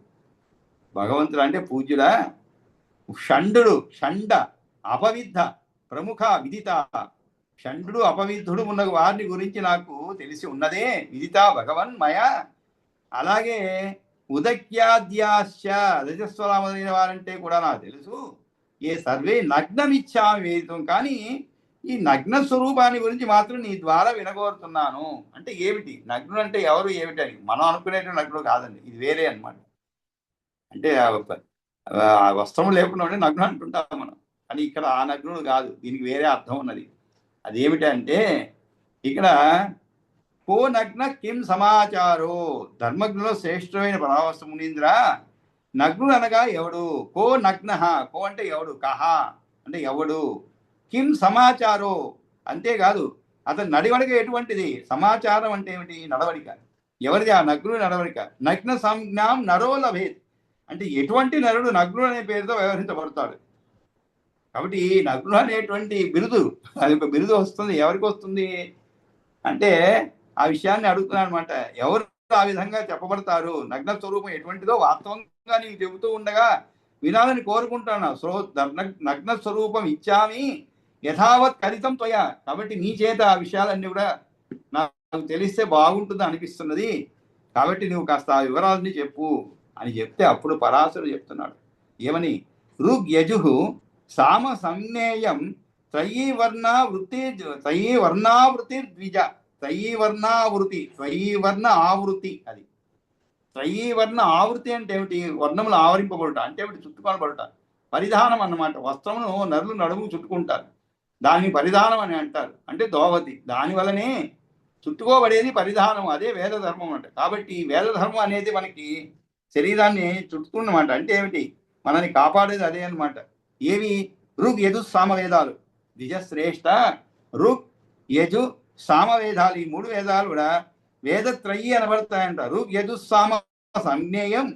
A: భగవంతుడు అంటే పూజ్యుడా. షండ అపవిద్ధ ప్రముఖ విదిత. షండు అపవిద్ధుడు ఉన్న వారిని గురించి నాకు తెలిసి ఉన్నదే. విదిత భగవన్మయ. అలాగే ఉదక్యాద్యాశ్చ రజస్వల మొదలైన వారంటే కూడా నాకు తెలుసు. ఏ సర్వే నగ్నమిచ్చామి వేదితం. కానీ ఈ నగ్న స్వరూపాన్ని గురించి మాత్రం నీ ద్వారా వినగోరుతున్నాను. అంటే ఏమిటి నగ్నుడు అంటే ఎవరు ఏమిటని మనం అనుకునేటువంటి నగ్నుడు కాదండి, ఇది వేరే అనమాట. అంటే వస్త్రం లేకుండా ఉంటే నగ్నుడు అంటుంటాం మనం, కానీ ఇక్కడ ఆ నగ్నుడు కాదు, దీనికి వేరే అర్థం ఉన్నది. అదేమిటంటే ఇక్కడ కో నగ్న కిం సమాచారో. ధర్మజ్ఞులో శ్రేష్ఠమైన పరామర్శ మునీంద్ర. నగ్నుడు అనగా ఎవడు? కో నగ్న. కో అంటే ఎవడు, కహ అంటే ఎవడు, కిం సమాచారో అంతేకాదు అతని నడవడిక ఎటువంటిది. సమాచారం అంటే ఏమిటి? నడవడిక. ఎవరిది ఆ నగ్నుడి నడవడిక? నగ్న సంజ్ఞాం నరో లభేత్ అంటే ఎటువంటి నరుడు నగ్నుడు అనే పేరుతో వ్యవహరించబడతాడు. కాబట్టి నగ్నుడు అనేటువంటి బిరుదు, అది ఒక బిరుదు వస్తుంది. ఎవరికి వస్తుంది అంటే ఆ విషయాన్ని అడుగుతున్నాను అనమాట. ఎవరు ఆ విధంగా చెప్పబడతారు? నగ్న స్వరూపం ఎటువంటిదో వాస్తవంగా నీకు చెబుతూ ఉండగా వినాలని కోరుకుంటాను. నగ్న స్వరూపం ఇచ్చామి యథావత్ కథితం త్వయా. కాబట్టి నీ చేత ఆ విషయాలన్నీ కూడా నాకు తెలిస్తే బాగుంటుంది అనిపిస్తున్నది. కాబట్టి నువ్వు కాస్త ఆ వివరాలన్నీ చెప్పు అని చెప్తే అప్పుడు పరాశరుడు చెప్తున్నాడు ఏమని? ఋగ్యజు సామ సంజ్ఞేయం త్రయీవర్ణావృత్తి ద్విజ. త్రయీవర్ణ ఆవృత్తి. అది త్రయీవర్ణ ఆవృత్తి అంటే ఏమిటి? వర్ణములు ఆవరింపబడుట అంటే ఏమిటి? చుట్టుకొనబడుట. పరిధానం అన్నమాట. వస్త్రమును నరులు నడుము చుట్టుకుంటారు, దాన్ని పరిధానం అని అంటారు. అంటే దోవతి. దానివల్లనే చుట్టుకోబడేది పరిధానం. అదే వేద ధర్మం అంట. కాబట్టి వేద ధర్మం అనేది మనకి శరీరాన్ని చుట్టుకున్నమాట. అంటే ఏమిటి? మనని కాపాడేది అదే అనమాట. ఏవి? ఋగ్ యజు సామవేదాలు. ద్విజశ్రేష్ఠ ఋగ్ యజు సామవేదాలు. ఈ 3 వేదాలు కూడా వేదత్రయీ అనబడతాయంట. ఋగ్ యజు సామ సంజ్ఞేయం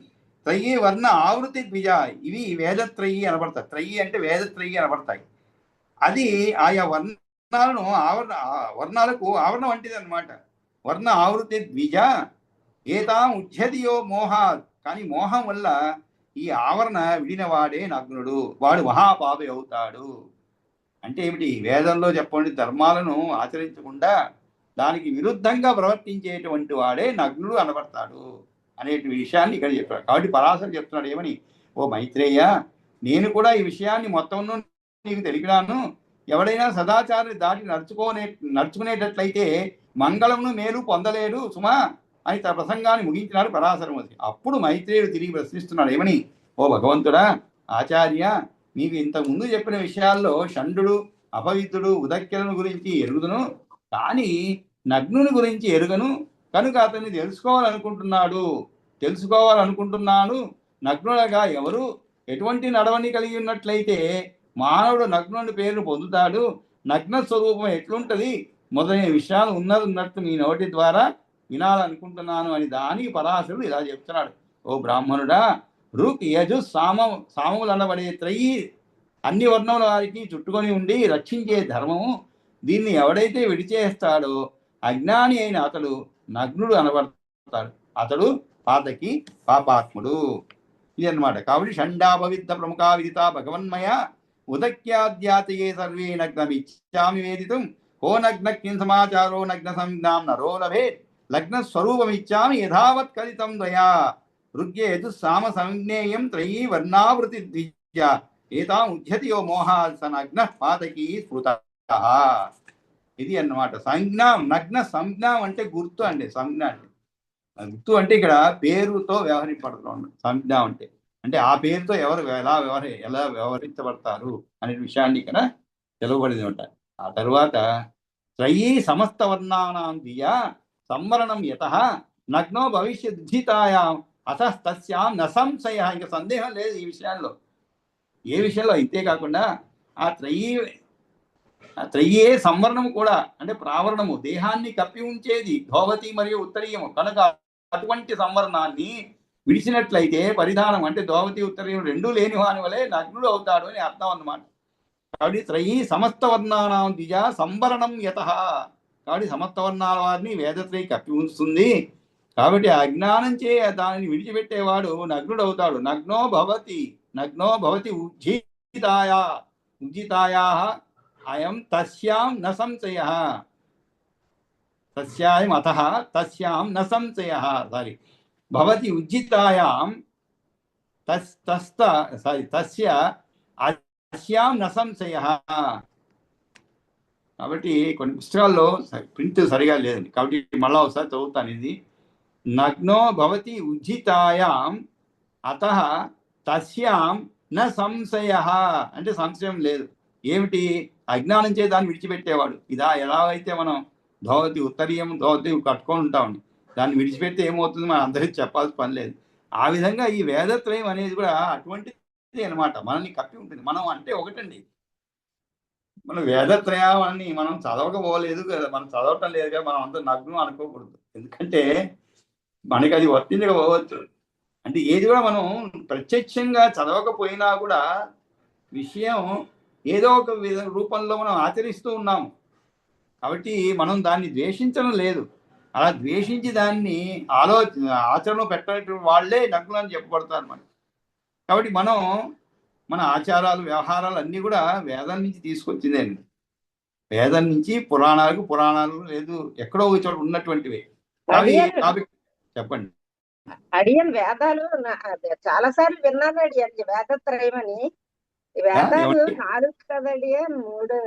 A: త్రయీ వర్ణ ఆవృతి ద్విజ. ఇవి వేదత్రయీ అనబడతాయి. త్రయీ అంటే వేదత్రయీ అనబడతాయి. అది ఆయా వర్ణాలను వర్ణాలకు ఆవరణ వంటిది అనమాట. వర్ణ ఆవృతి ద్విజ ఏతాం ఉచ్ఛదియో మోహాత్. కానీ మోహం వల్ల ఈ ఆవరణ విడినవాడే నగ్నుడు, వాడు మహాపాపి అవుతాడు. అంటే ఏమిటి? వేదంలో చెప్పండి ధర్మాలను ఆచరించకుండా దానికి విరుద్ధంగా ప్రవర్తించేటువంటి వాడే నగ్నుడు అనబడతాడు అనేటువంటి విషయాన్ని ఇక్కడ చెప్పాడు. కాబట్టి పరాశరుడు చెప్తున్నాడు ఏమని? ఓ మైత్రేయ, నేను కూడా ఈ విషయాన్ని మొత్తం నీకు తెలిపినాను. ఎవడైనా సదాచారాన్ని దాటి నడుచుకునేటట్లయితే మంగళమును మేలు పొందలేడు సుమా అని తన ప్రసంగాన్ని ముగించినాడు పరాశరమూర్తి. అప్పుడు మైత్రేయుడు తిరిగి ప్రశ్నిస్తున్నాడు ఏమని? ఓ భగవంతుడా, ఆచార్య, నీకు ఇంతకుముందు చెప్పిన విషయాల్లో షండు అపవిత్రుడు ఉదక్యలను గురించి ఎరుగుదును, కానీ నగ్నుని గురించి ఎరుగను. కనుక అతన్ని తెలుసుకోవాలనుకుంటున్నాను. నగ్నుడగా ఎవరు ఎటువంటి నడవని కలిగి ఉన్నట్లయితే మానవుడు నగ్నుని పేరును పొందుతాడు, నగ్న స్వరూపం ఎట్లుంటది మొదలైన విషయాలు ఉన్నట్టు మీ నోటి ద్వారా వినాలనుకుంటున్నాను అని దానికి పరాశరుడు ఇలా చెప్తున్నాడు. ఓ బ్రాహ్మణుడా, ఋక్ యజు సామములు అనబడే త్రయీ అన్ని వర్ణముల వారికి చుట్టుకొని ఉండి రక్షించే ధర్మము. దీన్ని ఎవడైతే విడిచేస్తాడో అజ్ఞాని అయిన అతడు నగ్నుడు అనబడతాడు. అతడు పాతకి పాపాత్ముడు. ఇది అన్నమాట. కాబట్టి షండాపవిద్ధ ప్రముఖ విదిత భగవన్మయ ఉదక్యాద్యాతయే సర్వే నగ్నమిచ్చామి వేదితుం హో నగ్న కిం సమాచారో నగ్న సంజ్ఞాం నరో లభేత్ లగ్న స్వరూపమిచ్చామి యథావత్ కలితం దయా ఋగ్యేతు సామ సంజ్ఞేయం త్రయీ వర్ణావృతి ద్విజ ఏతాం ఉద్యతి యో మోహాత్ స నగ్న పాతకీ స్మృతః. ఇది అన్నమాట. సంజ్ఞాం, నగ్న సంజ్ఞాం అంటే గుర్తు అండి. సంజ్ఞ అంటే గుర్తు అంటే ఇక్కడ పేరుతో వ్యవహరింపబడుతుంది. సంజ్ఞ అంటే అంటే ఆ పేరుతో ఎవరు ఎలా వ్యవహరించబడతారు అనే విషయాన్ని ఇక్కడ తెలవబడింది ఉంటాయి. ఆ తర్వాత త్రయీ సమస్త వర్ణానాం దియా సంవరణం యతః నగ్నో భవిష్యద్ధితాయాం అతః తస్యాం న సంశయ. ఇంకా సందేహం లేదు ఈ విషయాల్లో. ఏ విషయంలో అయితే కాకుండా ఆ త్రయే సంవరణము కూడా అంటే ప్రావరణము, దేహాన్ని కప్పి ఉంచేది ధోవతి మరియు ఉత్తరీయము కనుక అటువంటి సంవరణాన్ని విడిచినట్లయితే పరిధానం అంటే ధోవతి ఉత్తరీయం రెండూ లేని వాని వలె నగ్నుడు అవుతాడు అని అర్థం అన్నమాట. కాబట్టి త్రయీ సమస్త వర్ణానాం ద్విజ సంవరణం యతః. కాబట్టి సమస్త వర్ణాల వారిని వేదత్రయి కప్పి ఉంచుతుంది. కాబట్టి అజ్ఞానం చే దానిని విడిచిపెట్టేవాడు నగ్నుడు అవుతాడు. నగ్నో భవతి ఉజ్జితాయా అయం తస్యాం న సంశయ. తస్యాయం అతః తస్యాం న సంశయ. సారీ భవతి ఉజ్జితాయాం తస్య అస్యాం న సంశయ. కాబట్టి కొన్ని పుస్తకాల్లో ప్రింట్ సరిగా లేదండి, కాబట్టి మళ్ళా ఒకసారి చదువుతాను. ఇది నగ్నో భవతి ఉజ్జితాయాం అతః తస్యాం న సంశయ అంటే సంశయం లేదు. ఏమిటి? అజ్ఞానం చే దాన్ని విడిచిపెట్టేవాడు. ఇదా ఎలా అయితే మనం ధోవతి ఉత్తరీయం ధోవతి కట్టుకొని ఉంటామండి, దాన్ని విడిచిపెడితే ఏమవుతుంది మనం అందరికీ చెప్పాల్సిన పని లేదు. ఆ విధంగా ఈ వేదత్రయం అనేది కూడా అటువంటిది అనమాట. మనల్ని కప్పి ఉంటుంది. మనం అంటే ఒకటండి, మనం వేదత్రయాన్ని మనం చదవకపోలేదు కదా, మనం చదవటం లేదు కదా, మనం అంత నగ్నం అనుకోకూడదు. ఎందుకంటే మనకి అది వర్తించకపోవచ్చు. అంటే ఏది కూడా మనం ప్రత్యక్షంగా చదవకపోయినా కూడా విషయం ఏదో ఒక రూపంలో మనం ఆచరిస్తూ ఉన్నాము. కాబట్టి మనం దాన్ని ద్వేషించడం లేదు. అలా ద్వేషించి దాన్ని ఆచరణలో పెట్టేటువంటి వాళ్ళే నగ్నులు అని చెప్పబడతారు మనకి. కాబట్టి మన ఆచారాలు వ్యవహారాలు అన్నీ కూడా వేదం నుంచి తీసుకొచ్చిందండి. వేదం నుంచి పురాణాలు లేదు ఎక్కడో ఒక చోట ఉన్నటువంటివి. చెప్పండి.
B: అడియన్ వేదాలు చాలా సార్లు విన్నాను అడియన్ వేదత్రయం అని. వేదాలు 4 కదడి, 3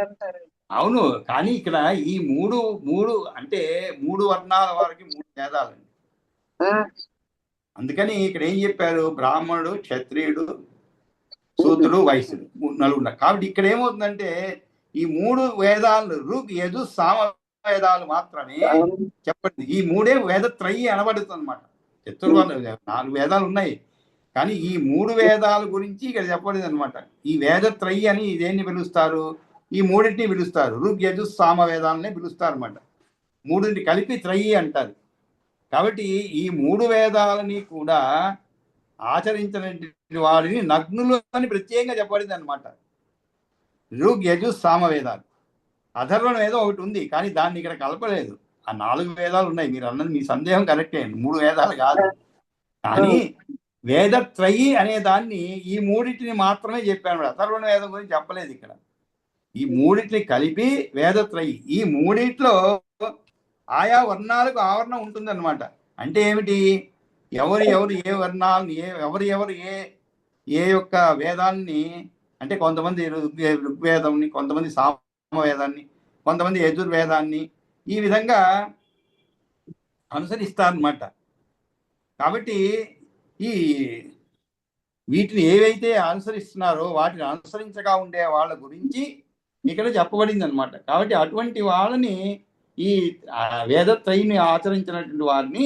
B: అంటారు.
A: అవును, కానీ ఇక్కడ ఈ మూడు అంటే 3 వర్ణాల వారికి 3 వేదాలండి. అందుకని ఇక్కడ ఏం చెప్పారు? బ్రాహ్మణుడు, క్షత్రియుడు, శూద్రుడు, వైశ్యుడు 4 ఉన్నారు. కాబట్టి ఇక్కడ ఏమవుతుందంటే ఈ 3 వేదాలు ఋగ్ యజు సామ వేదాలు మాత్రమే చెప్పండి. ఈ 3 వేదత్రయి అనబడుతుంది అనమాట. 4 వేదాలు ఉన్నాయి, కానీ ఈ 3 వేదాల గురించి ఇక్కడ చెప్పబడింది అనమాట. ఈ వేదత్రయి అని దేన్ని పిలుస్తారు? ఈ 3టిని పిలుస్తారు. ఋగ్ యజు సామ వేదాలనే పిలుస్తారు అనమాట. 3ని కలిపి త్రయి అంటారు. కాబట్టి ఈ 3 వేదాలని కూడా ఆచరించినటువంటి వారిని నగ్నులు అని ప్రత్యేకంగా చెప్పబడింది అనమాట. ఋగ్ యజు సామ వేదాలు. అథర్వణ వేదం ఒకటి ఉంది, కానీ దాన్ని ఇక్కడ కలపలేదు. ఆ 4 వేదాలు ఉన్నాయి. మీరు అన్నది మీ సందేహం కరెక్టే, 3 వేదాలు కాదు. కానీ వేదత్రయి అనే దాన్ని ఈ 3టిని మాత్రమే చెప్పాను. అథర్వణ వేదం గురించి చెప్పలేదు ఇక్కడ. ఈ 3టిని కలిపి వేదత్రయి. ఈ 3టిలో ఆయా వర్ణాలకు ఆవరణం ఉంటుంది అనమాట. అంటే ఏమిటి? ఎవరు ఏ వర్ణాలని ఎవరు ఏ యొక్క వేదాన్ని, అంటే కొంతమంది ఋగ్వేదాన్ని, కొంతమంది సామవేదాన్ని, కొంతమంది యజుర్వేదాన్ని ఈ విధంగా అనుసరిస్తారనమాట. కాబట్టి ఈ వీటిని ఏవైతే అనుసరిస్తున్నారో వాటిని అనుసరించగా ఉండే వాళ్ళ గురించి ఇక్కడ చెప్పబడింది అనమాట. కాబట్టి అటువంటి వాళ్ళని ఈ వేదత్రయిని ఆచరించినటువంటి వారిని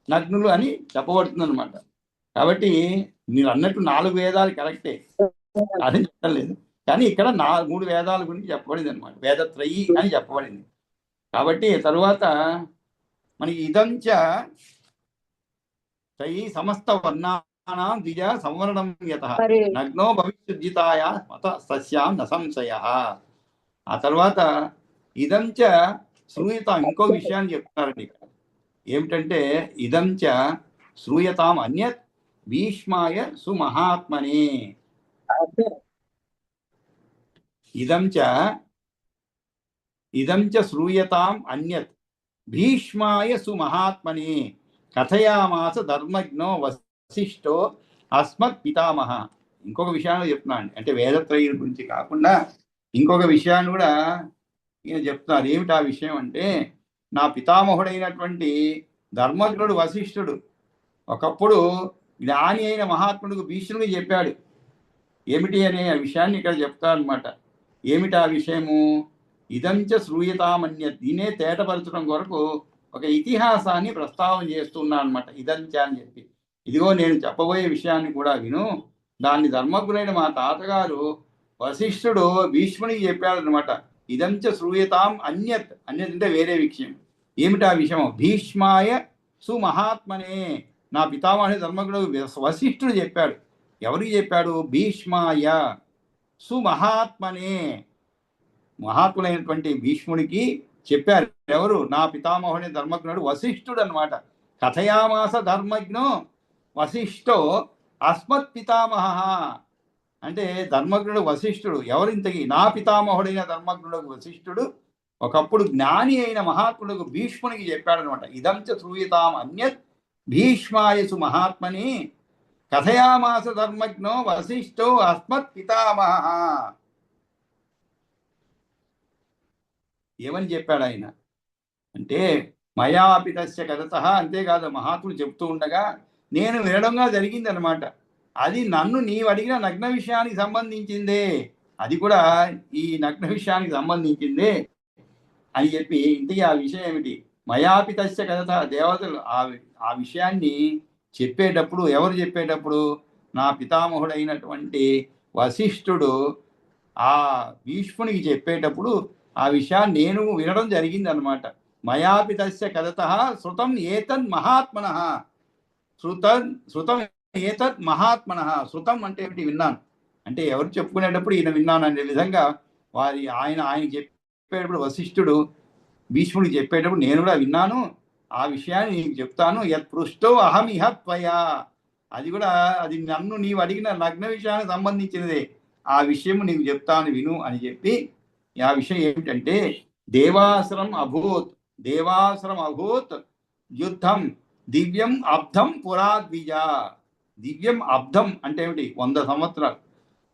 A: నగ్నులు అని చెప్పబడుతుంది అనమాట. కాబట్టి మీరు అన్నట్టు 4 వేదాలు కరెక్టే, అని చెప్పలేదు. కానీ ఇక్కడ 3 వేదాల గురించి చెప్పబడింది అనమాట. వేదత్రయి అని చెప్పబడింది. కాబట్టి తరువాత మనకి ఇదంచ త్రయీ సమస్త వర్ణానాం ద్విజ సంవరణం యతః నగ్నో భవిష్యద్జితాయ మత సస్యాం న సంశయః. ఆ తర్వాత ఇదంచ శ్రూయతాం, ఇంకో విషయాన్ని చెప్తున్నారండి ఇక్కడ. ఏమిటంటే ఇదంచ శ్రూయతాం అన్యత్ భీష్మాయ సుమహాత్మనే. ఇదం చ శ్రూయతాం అన్యత్ భీష్మాయ సుమహాత్మనే కథయామాస ధర్మజ్ఞో వశిష్ఠో అస్మత్ పితామహ. ఇంకొక విషయాన్ని చెప్తున్నాను, అంటే వేదత్రయం గురించి కాకుండా ఇంకొక విషయాన్ని కూడా ఈయన చెప్తున్నారు. ఏమిటి ఆ విషయం అంటే, నా పితామహుడైనటువంటి ధర్మజ్ఞుడు వశిష్ఠుడు ఒకప్పుడు జ్ఞాని అయిన మహాత్ముడికి భీష్ముడికి చెప్పాడు. ఏమిటి అనే ఆ విషయాన్ని ఇక్కడ చెప్తారనమాట. ఏమిటి ఆ విషయము? ఇదంచ శ్రూయతామన్య, దీనే తేటపరచడం కొరకు ఒక ఇతిహాసాన్ని ప్రస్తావన చేస్తున్నా అనమాట. ఇదంచ అని చెప్పి, ఇదిగో నేను చెప్పబోయే విషయాన్ని కూడా విను. దాన్ని ధర్మజ్ఞుడైన మా తాతగారు వశిష్ఠుడు భీష్మునికి చెప్పాడనమాట. ఇదంచ శ్రూయతాం అన్యత్, అన్యత్ అంటే వేరే విషయం. ఏమిటి ఆ విషయం? భీష్మాయ సుమహాత్మనే, నా పితామహుని ధర్మజ్ఞుడు వశిష్ఠుడు చెప్పాడు. ఎవరికి చెప్పాడు? భీష్మాయ సుమహాత్మనే, మహాత్ములైనటువంటి భీష్ముడికి చెప్పారు. ఎవరు? నా పితామహుని ధర్మజ్ఞుడు వశిష్ఠుడు అనమాట. కథయామాస ధర్మజ్ఞో వశిష్ఠో అస్మత్ పితామహ, అంటే ధర్మజ్ఞుడు వశిష్ఠుడు. ఎవరింతకి? నా పితామహుడైన ధర్మజ్ఞుడు వశిష్ఠుడు ఒకప్పుడు జ్ఞాని అయిన మహాత్ముడు భీష్మునికి చెప్పాడనమాట. ఇదంచ శ్రూయతాం అన్యత్ భీష్మాయసు మహాత్మని కథయామాస ధర్మజ్ఞో వశిష్ఠో అస్మత్ పితామహ. ఏమని చెప్పాడు ఆయన అంటే, మయాపితస్య కథత, అంతేకాదు మహాత్ముడు చెప్తూ ఉండగా నేను వినడంగా జరిగింది అనమాట. అది నన్ను నీవు అడిగిన నగ్న విషయానికి సంబంధించిందే, అది కూడా ఈ నగ్న విషయానికి సంబంధించిందే అని చెప్పి. ఇంతకీ ఆ విషయం ఏమిటి? మయాపితస్య కథత, దేవతలు ఆ విషయాన్ని చెప్పేటప్పుడు, ఎవరు చెప్పేటప్పుడు? నా పితామహుడైనటువంటి వశిష్ఠుడు ఆ భీష్మునికి చెప్పేటప్పుడు ఆ విషయాన్ని నేను వినడం జరిగింది అనమాట. మయాపితస్య కథత శృతం ఏతన్ మహాత్మన, శృతం ఏతత్ మహాత్మన. శృతం అంటే ఏమిటి? విన్నాను. అంటే ఎవరు చెప్పుకునేటప్పుడు ఈయన విన్నాను అనే విధంగా ఆయన చెప్పేటప్పుడు వశిష్ఠుడు భీష్ముడికి చెప్పేటప్పుడు నేను కూడా విన్నాను, ఆ విషయాన్ని నీకు చెప్తాను. యత్ పృష్టో అహం ఇహ త్వయా, అది కూడా అది నన్ను నీవు అడిగిన నగ్న విషయానికి సంబంధించినదే, ఆ విషయం నీకు చెప్తాను విను అని చెప్పి. ఆ విషయం ఏమిటంటే, దేవాసురం అభూత్ యుద్ధం దివ్యం అబ్ధం పురాద్విజ. దివ్యం అబ్ధం అంటే ఏమిటి? 100 సంవత్సరాలు,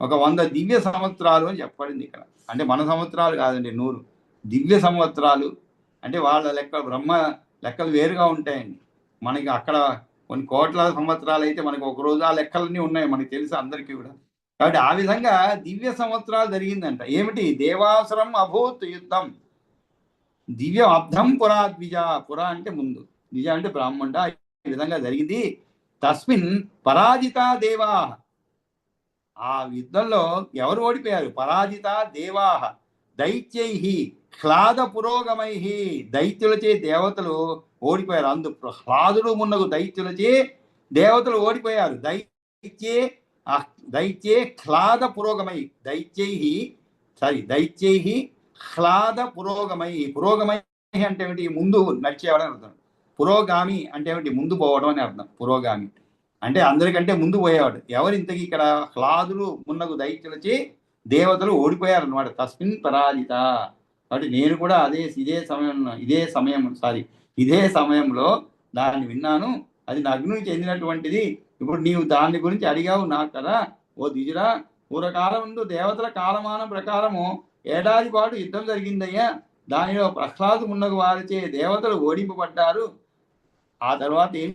A: ఒక 100 దివ్య సంవత్సరాలు అని చెప్పబడింది ఇక్కడ. అంటే మన సంవత్సరాలు కాదండి, 100 దివ్య సంవత్సరాలు. అంటే వాళ్ళ లెక్క బ్రహ్మ లెక్కలు వేరుగా ఉంటాయండి. మనకి అక్కడ కొన్ని కోట్ల సంవత్సరాలు అయితే మనకు ఒక రోజు ఆ లెక్కలన్నీ ఉన్నాయి, మనకి తెలుసు అందరికీ కూడా. కాబట్టి ఆ విధంగా దివ్య సంవత్సరాలు జరిగిందంట. ఏమిటి? దేవాసురం అభూత్ యుద్ధం దివ్యం అబ్ధం పురాద్విజ. పుర అంటే ముందు, ద్విజ అంటే బ్రాహ్మణ. ఈ విధంగా జరిగింది. తస్మిన్ పరాజిత దేవా, ఆ యుద్ధంలో ఎవరు ఓడిపోయారు? పరాజిత దేవా దైత్యై హ్లాద పురోగమై, దైత్యులచే దేవతలు ఓడిపోయారు. అందు హ్లాదుడు మున్నగు దైత్యులచే దేవతలు ఓడిపోయారు. దైత్యే హ్లాద పురోగమై, దైత్యై హ్లాద పురోగమై. పురోగమై అంటే ఏమిటి? ముందు నడిచేవాడని అర్థం. పురోగామి అంటే ఏమిటి? ముందు పోవడం అని అర్థం. పురోగామి అంటే అందరికంటే ముందు పోయేవాడు. ఎవరింతకి? ఇక్కడ హ్లాదులు మున్నగు దైత్యులచే దేవతలు ఓడిపోయారు అనమాట. తస్మిన్ పరాజిత. కాబట్టి నేను కూడా ఇదే సమయంలో దాన్ని విన్నాను. అది నగ్నునికి చెందినటువంటిది. ఇప్పుడు నీవు దాని గురించి అడిగావు నాకు కదా. ఓ ద్విజుడా, పూర్వకాలం ముందు దేవతల కాలమానం ప్రకారము ఏడాది పాటు యుద్ధం జరిగిందయ్యా. దానిలో ప్రహ్లాదు మున్నగు వారిచే దేవతలు ఓడింపబడ్డారు. ఆ తర్వాత ఏం